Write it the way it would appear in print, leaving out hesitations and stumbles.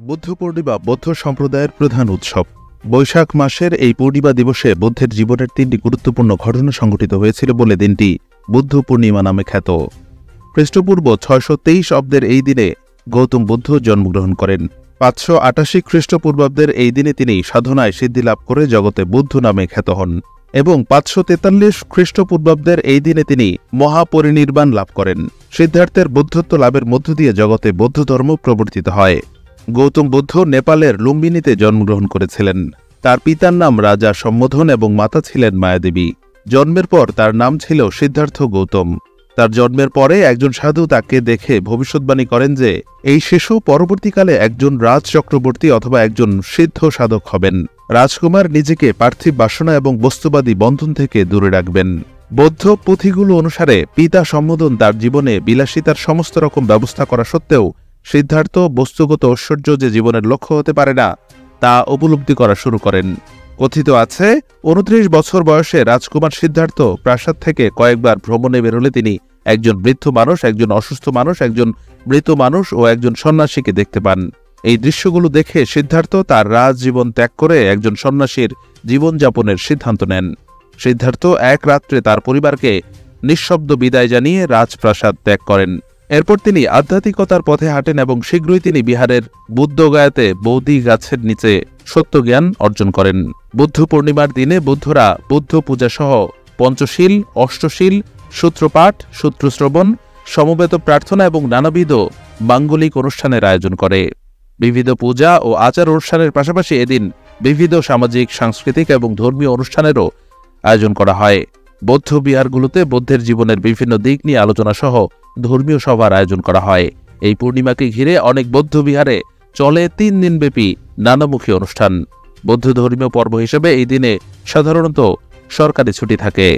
বুদ্ধ পূর্ণিমা বৌদ্ধ সম্প্রদায়ের প্রধান উৎসব। বৈশাখ মাসের এই পূর্ণিমা দিবসে বুদ্ধের জীবনের 3টি গুরুত্বপূর্ণ ঘটনা সংঘটিত হয়েছিল বলে দিনটি বুদ্ধ পূর্ণিমা নামে খ্যাত। খ্রিস্টপূর্ব 623 অব্দের এই দিনে গৌতম বুদ্ধ জন্মগ্রহণ করেন। 588 খ্রিস্টপূর্বাব্দের এই দিনে তিনি সাধনায় সিদ্ধি লাভ করে জগতে বুদ্ধ নামে খ্যাত হন এবং 543 খ্রিস্টপূর্বাব্দের এই দিনে তিনি মহাপরিনির্বাণ লাভ করেন। সিদ্ধার্থের বুদ্ধত্ব লাভের মধ্য দিয়ে জগতে বৌদ্ধ ধর্ম প্রবর্তিত হয়। গৌতম বুদ্ধ নেপালের লুম্বিনীতে জন্মগ্রহণ করেছিলেন। তার পিতার নাম রাজা সম্বোধন এবং মাতা ছিলেন মায়াদেবী। জন্মের পর তার নাম ছিল সিদ্ধার্থ গৌতম। তার জন্মের পরে একজন সাধু তাকে দেখে ভবিষ্যৎবাণী করেন যে এই শিশু পরবর্তীকালে একজন রাজ চক্রবর্তী অথবা একজন সিদ্ধ সাধক হবেন। রাজকুমার নিজেকে পার্থিব বাসনা এবং বস্তুবাদী বন্ধন থেকে দূরে রাখবেন। বৌদ্ধ পুঁথিগুলো অনুসারে পিতা সম্বোধন তার জীবনে বিলাসিতার সমস্ত রকম ব্যবস্থা করা সত্ত্বেও সিদ্ধার্থ বস্তুগত ঐশ্বর্য যে জীবনের লক্ষ্য হতে পারে না তা উপলব্ধি করা শুরু করেন। কথিত আছে 29 বছর বয়সে রাজকুমার সিদ্ধার্থ প্রাসাদ থেকে কয়েকবার ভ্রমণে বেরোলে তিনি একজন বৃদ্ধ মানুষ, একজন অসুস্থ মানুষ, একজন মৃত মানুষ ও একজন সন্ন্যাসীকে দেখতে পান। এই দৃশ্যগুলো দেখে সিদ্ধার্থ তার রাজজীবন ত্যাগ করে একজন সন্ন্যাসীর জীবনযাপনের সিদ্ধান্ত নেন। সিদ্ধার্থ এক রাত্রে তার পরিবারকে নিঃশব্দ বিদায় জানিয়ে রাজপ্রাসাদ ত্যাগ করেন। এরপর তিনি আধ্যাত্মিকতার পথে হাঁটেন এবং শীঘ্রই তিনি বিহারের বুদ্ধগয়াতে বোধি গাছের নিচে সত্যজ্ঞান অর্জন করেন। বুদ্ধ পূর্ণিমার দিনে বুদ্ধরা বুদ্ধ পূজা সহ পঞ্চশীল, অষ্টশীল, সূত্রপাঠ, সূত্রশ্রবণ, সমবেত প্রার্থনা এবং নানাবিধ মাঙ্গলিক অনুষ্ঠানের আয়োজন করে। বিবিধ পূজা ও আচার অনুষ্ঠানের পাশাপাশি এদিন বিবিধ সামাজিক, সাংস্কৃতিক এবং ধর্মীয় অনুষ্ঠানেরও আয়োজন করা হয়। বৌদ্ধ বিহারগুলোতে বুদ্ধের জীবনের বিভিন্ন দিক নিয়ে আলোচনা সহ ধর্মীয় সভার আয়োজন করা হয়। এই পূর্ণিমাকে ঘিরে অনেক বৌদ্ধ বিহারে চলে 3 দিনব্যাপী নানামুখী অনুষ্ঠান। বৌদ্ধ ধর্মীয় পর্ব হিসেবে এই দিনে সাধারণত সরকারি ছুটি থাকে।